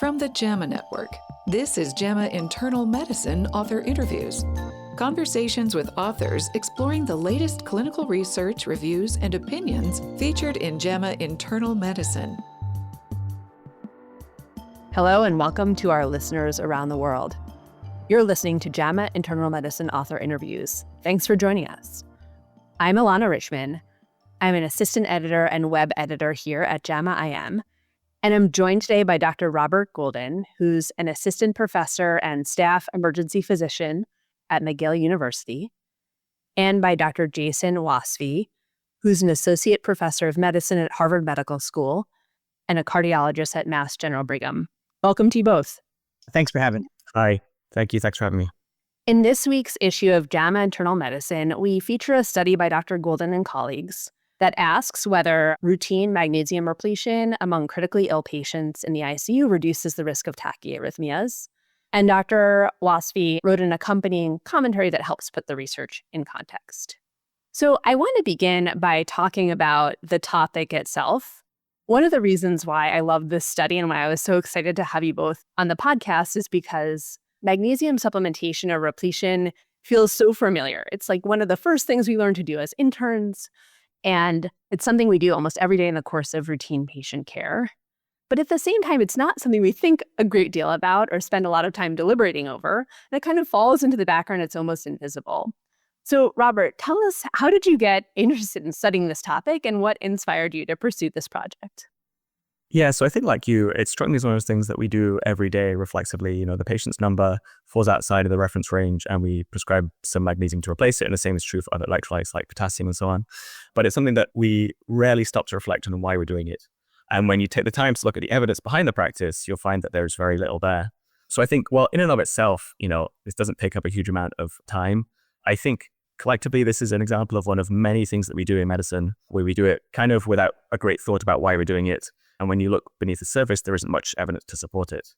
From the JAMA Network, this is JAMA Internal Medicine Author Interviews. Conversations with authors exploring the latest clinical research, reviews, and opinions featured in JAMA Internal Medicine. Hello and welcome to our listeners around the world. You're listening to JAMA Internal Medicine Author Interviews. Thanks for joining us. I'm Ilana Richman. I'm an assistant editor and web editor here at JAMA IM, and I'm joined today by Dr. Robert Goulden, who's an assistant professor and staff emergency physician at McGill University, and by Dr. Jason Wasfy, who's an associate professor of medicine at Harvard Medical School and a cardiologist at Mass General Brigham. Welcome to you both. Thanks for having me. Hi. Thank you. Thanks for having me. In this week's issue of JAMA Internal Medicine, we feature a study by Dr. Goulden and colleagues that asks whether routine magnesium repletion among critically ill patients in the ICU reduces the risk of tachyarrhythmias. And Dr. Wasfy wrote an accompanying commentary that helps put the research in context. So I want to begin by talking about the topic itself. One of the reasons why I love this study and why I was so excited to have you both on the podcast is because magnesium supplementation or repletion feels so familiar. It's like one of the first things we learn to do as interns, and it's something we do almost every day in the course of routine patient care. But at the same time, it's not something we think a great deal about or spend a lot of time deliberating over, and it kind of falls into the background. It's almost invisible. So Robert, tell us, how did you get interested in studying this topic and what inspired you to pursue this project? Yeah, so I think like you, it struck me as one of those things that we do every day reflexively. You know, the patient's number falls outside of the reference range and we prescribe some magnesium to replace it. And the same is true for other electrolytes like potassium and so on. But it's something that we rarely stop to reflect on why we're doing it. And when you take the time to look at the evidence behind the practice, you'll find that there's very little there. So I think, well, in and of itself, you know, this doesn't take up a huge amount of time. I think collectively, this is an example of one of many things that we do in medicine where we do it kind of without a great thought about why we're doing it. And when you look beneath the surface, there isn't much evidence to support it.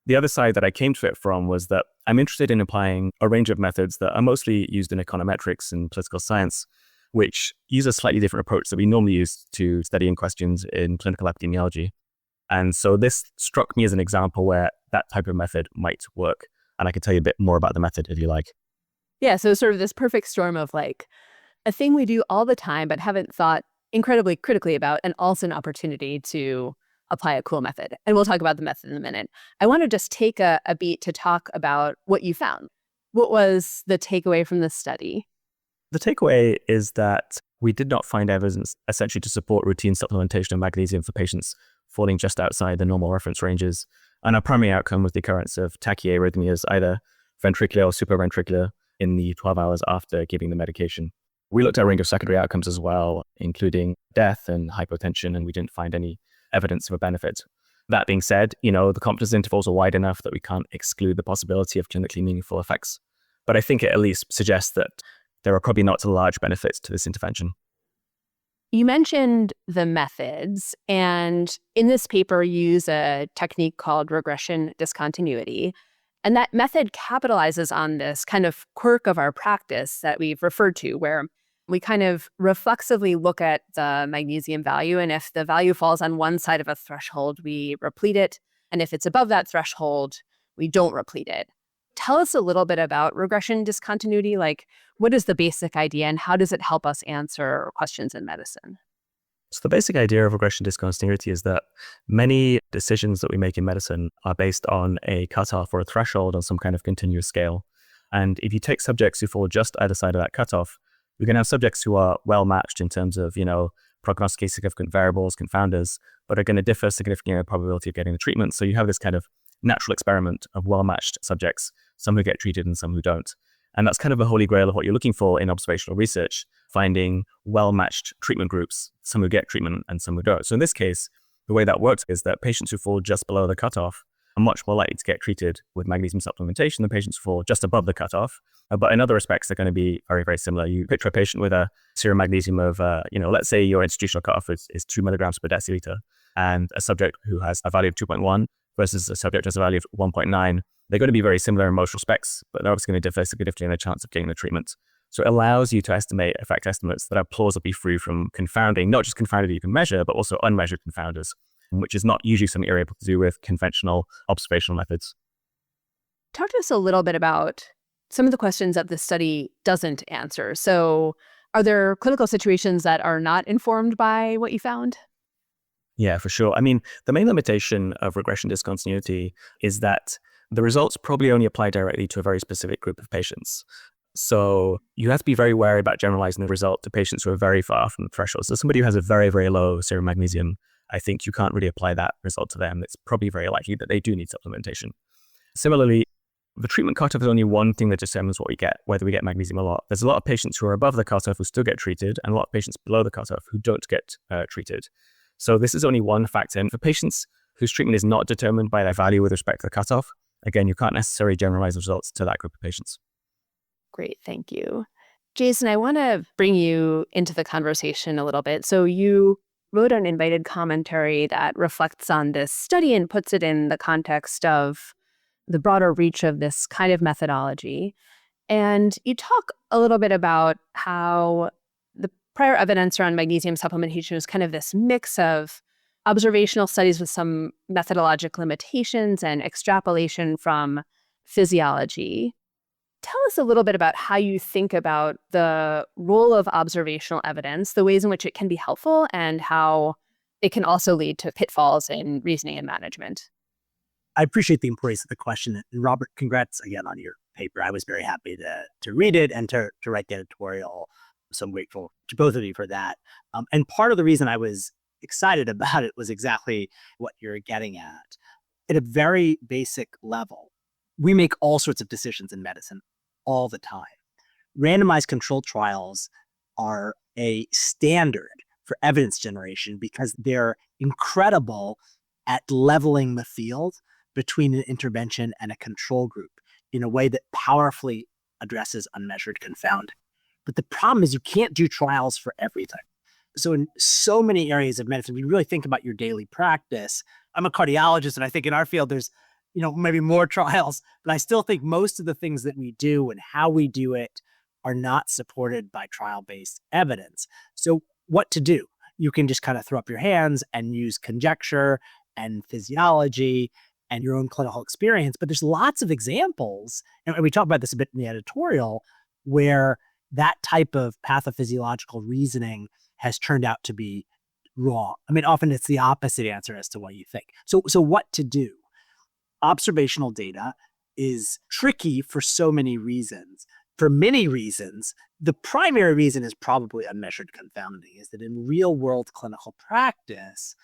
The other side that I came to it from was that I'm interested in applying a range of methods that are mostly used in econometrics and political science, which use a slightly different approach that we normally use to studying questions in clinical epidemiology. And so this struck me as an example where that type of method might work. And I can tell you a bit more about the method if you like. Yeah, so sort of this perfect storm of like a thing we do all the time but haven't thought incredibly critically about, and also an opportunity to apply a cool method. And we'll talk about the method in a minute. I want to just take a beat to talk about what you found. What was the takeaway from this study? The takeaway is that we did not find evidence essentially to support routine supplementation of magnesium for patients falling just outside the normal reference ranges. And our primary outcome was the occurrence of tachyarrhythmias, either ventricular or supraventricular, in the 12 hours after giving the medication. We looked at a range of secondary outcomes as well, including death and hypotension, and we didn't find any evidence of a benefit. That being said, you know, the confidence intervals are wide enough that we can't exclude the possibility of clinically meaningful effects. But I think it at least suggests that there are probably not large benefits to this intervention. You mentioned the methods, and in this paper, you use a technique called regression discontinuity. And that method capitalizes on this kind of quirk of our practice that we've referred to, where we kind of reflexively look at the magnesium value. And if the value falls on one side of a threshold, we replete it. And if it's above that threshold, we don't replete it. Tell us a little bit about regression discontinuity. Like, what is the basic idea and how does it help us answer questions in medicine? So the basic idea of regression discontinuity is that many decisions that we make in medicine are based on a cutoff or a threshold on some kind of continuous scale. And if you take subjects who fall just either side of that cutoff, we can have subjects who are well matched in terms of, you know, prognostically significant variables, confounders, but are going to differ significantly in the probability of getting the treatment. So you have this kind of natural experiment of well-matched subjects, some who get treated and some who don't. And that's kind of a holy grail of what you're looking for in observational research, finding well-matched treatment groups, some who get treatment and some who don't. So in this case, the way that works is that patients who fall just below the cutoff are much more likely to get treated with magnesium supplementation than patients who fall just above the cutoff. But in other respects, they're going to be very, very similar. You picture a patient with a serum magnesium of, let's say your institutional cutoff is 2 milligrams per deciliter, and a subject who has a value of 2.1 versus a subject who has a value of 1.9. They're going to be very similar in most respects, but they're obviously going to differ significantly in the chance of getting the treatment. So it allows you to estimate effect estimates that are plausibly free from confounding, not just confounded that you can measure, but also unmeasured confounders. which is not usually something you're able to do with conventional observational methods. Talk to us a little bit about some of the questions that this study doesn't answer. So are there clinical situations that are not informed by what you found? Yeah, for sure. I mean, the main limitation of regression discontinuity is that the results probably only apply directly to a very specific group of patients. So you have to be very wary about generalizing the result to patients who are very far from the threshold. So somebody who has a very, very low serum magnesium, I think you can't really apply that result to them. It's probably very likely that they do need supplementation. Similarly, the treatment cutoff is only one thing that determines what we get, whether we get magnesium or not. There's a lot of patients who are above the cutoff who still get treated, and a lot of patients below the cutoff who don't get treated. So this is only one factor. And for patients whose treatment is not determined by their value with respect to the cutoff, again, you can't necessarily generalize the results to that group of patients. Great, thank you. Jason, I want to bring you into the conversation a little bit. So you wrote an invited commentary that reflects on this study and puts it in the context of the broader reach of this kind of methodology. And you talk a little bit about how the prior evidence around magnesium supplementation is kind of this mix of observational studies with some methodologic limitations and extrapolation from physiology. Tell us a little bit about how you think about the role of observational evidence, the ways in which it can be helpful, and how it can also lead to pitfalls in reasoning and management. I appreciate the importance of the question. And Robert, congrats again on your paper. I was very happy to read it and to write the editorial. So I'm grateful to both of you for that. And part of the reason I was excited about it was exactly what you're getting at. At a very basic level, we make all sorts of decisions in medicine all the time. Randomized controlled trials are a standard for evidence generation because they're incredible at leveling the field between an intervention and a control group in a way that powerfully addresses unmeasured confound. But the problem is you can't do trials for everything. So in so many areas of medicine, we really think about your daily practice. I'm a cardiologist, and I think in our field, there's maybe more trials, but I still think most of the things that we do and how we do it are not supported by trial-based evidence. So what to do? You can just kind of throw up your hands and use conjecture and physiology and your own clinical experience. But there's lots of examples, and we talk about this a bit in the editorial, where that type of pathophysiological reasoning has turned out to be wrong. I mean, often it's the opposite answer as to what you think. So what to do? Observational data is tricky for so many reasons. For many reasons, the primary reason is probably unmeasured confounding, is that in real world clinical practice,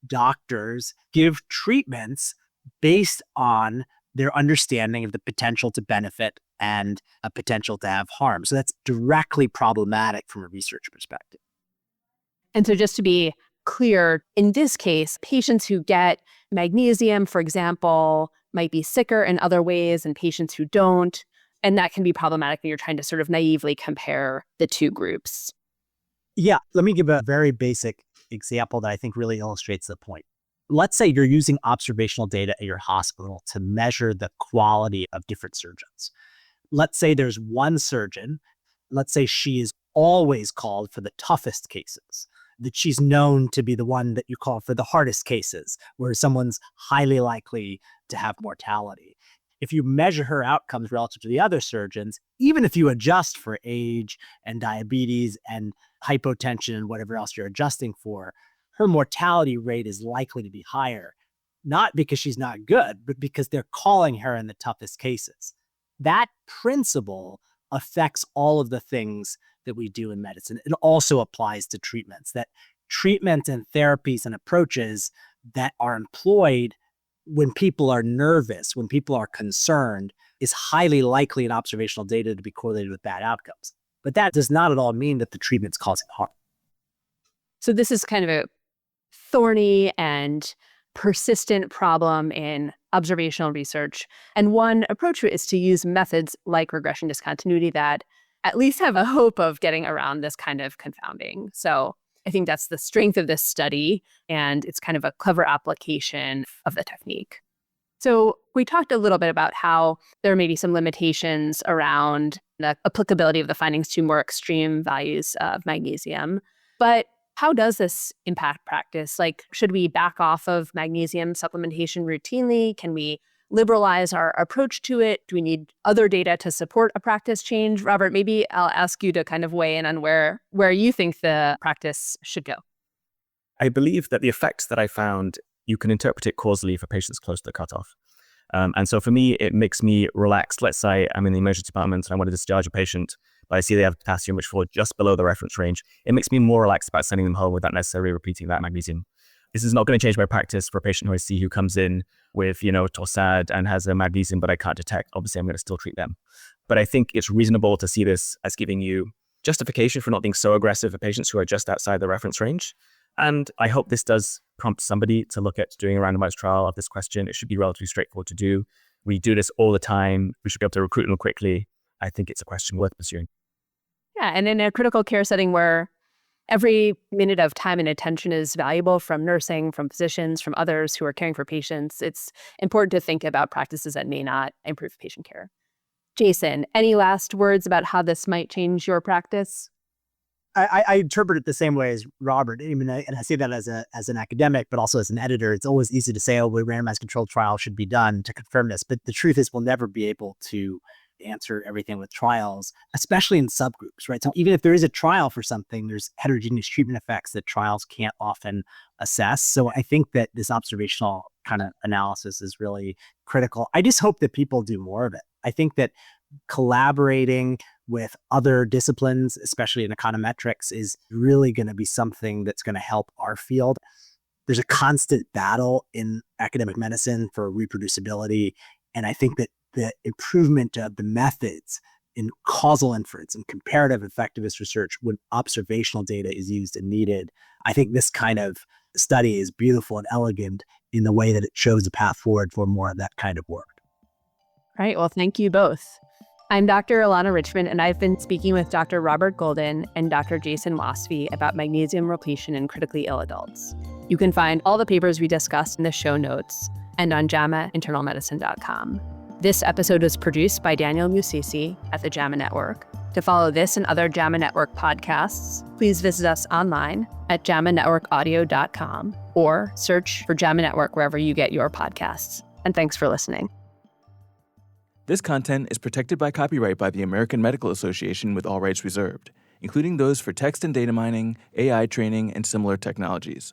doctors give treatments based on their understanding of the potential to benefit and a potential to have harm. So that's directly problematic from a research perspective. And so just to be clear, in this case, patients who get magnesium, for example, might be sicker in other ways than patients who don't. And that can be problematic when you're trying to sort of naively compare the two groups. Yeah, let me give a very basic example that I think really illustrates the point. Let's say you're using observational data at your hospital to measure the quality of different surgeons. Let's say there's one surgeon, let's say she is always called for the toughest cases, that she's known to be the one that you call for the hardest cases, where someone's highly likely to have mortality. If you measure her outcomes relative to the other surgeons, even if you adjust for age and diabetes and hypotension and whatever else you're adjusting for, her mortality rate is likely to be higher, not because she's not good, but because they're calling her in the toughest cases. That principle affects all of the things that we do in medicine. It also applies to treatments, that treatment and therapies and approaches that are employed when people are nervous, when people are concerned, is highly likely in observational data to be correlated with bad outcomes. But that does not at all mean that the treatment's causing harm. So this is kind of a thorny and persistent problem in observational research. And one approach to it is to use methods like regression discontinuity that at least have a hope of getting around this kind of confounding. So I think that's the strength of this study, and it's kind of a clever application of the technique. So we talked a little bit about how there may be some limitations around the applicability of the findings to more extreme values of magnesium. But How does this impact practice? Like, should we back off of magnesium supplementation routinely? Can we liberalize our approach to it? Do we need other data to support a practice change? Robert, maybe I'll ask you to kind of weigh in on where you think the practice should go. I believe that the effects that I found, you can interpret it causally for patients close to the cutoff. And so for me, it makes me relaxed. Let's say I'm in the emergency department and I want to discharge a patient, but I see they have potassium which falls just below the reference range. It makes me more relaxed about sending them home without necessarily repeating that magnesium. This is not going to change my practice for a patient who I see who comes in with, Torsad and has a magnesium, but I can't detect. Obviously, I'm going to still treat them. But I think it's reasonable to see this as giving you justification for not being so aggressive for patients who are just outside the reference range. And I hope this does prompt somebody to look at doing a randomized trial of this question. It should be relatively straightforward to do. We do this all the time. We should be able to recruit them quickly. I think it's a question worth pursuing. Yeah, and in a critical care setting where every minute of time and attention is valuable from nursing, from physicians, from others who are caring for patients, it's important to think about practices that may not improve patient care. Jason, any last words about how this might change your practice? I interpret it the same way as Robert. And I say that as an academic, but also as an editor. It's always easy to say, a randomized controlled trial should be done to confirm this. But the truth is we'll never be able to answer everything with trials, especially in subgroups, right? So even if there is a trial for something, there's heterogeneous treatment effects that trials can't often assess. So I think that this observational kind of analysis is really critical. I just hope that people do more of it. I think that collaborating with other disciplines, especially in econometrics, is really going to be something that's going to help our field. There's a constant battle in academic medicine for reproducibility. And I think that the improvement of the methods in causal inference and comparative effectiveness research when observational data is used and needed, I think this kind of study is beautiful and elegant in the way that it shows a path forward for more of that kind of work. Right. Well, thank you both. I'm Dr. Ilana Richman, and I've been speaking with Dr. Robert Goulden and Dr. Jason Wasfy about magnesium repletion in critically ill adults. You can find all the papers we discussed in the show notes and on JAMAinternalmedicine.com. This episode was produced by Daniel Musisi at the JAMA Network. To follow this and other JAMA Network podcasts, please visit us online at JAMAnetworkaudio.com or search for JAMA Network wherever you get your podcasts. And thanks for listening. This content is protected by copyright by the American Medical Association with all rights reserved, including those for text and data mining, AI training, and similar technologies.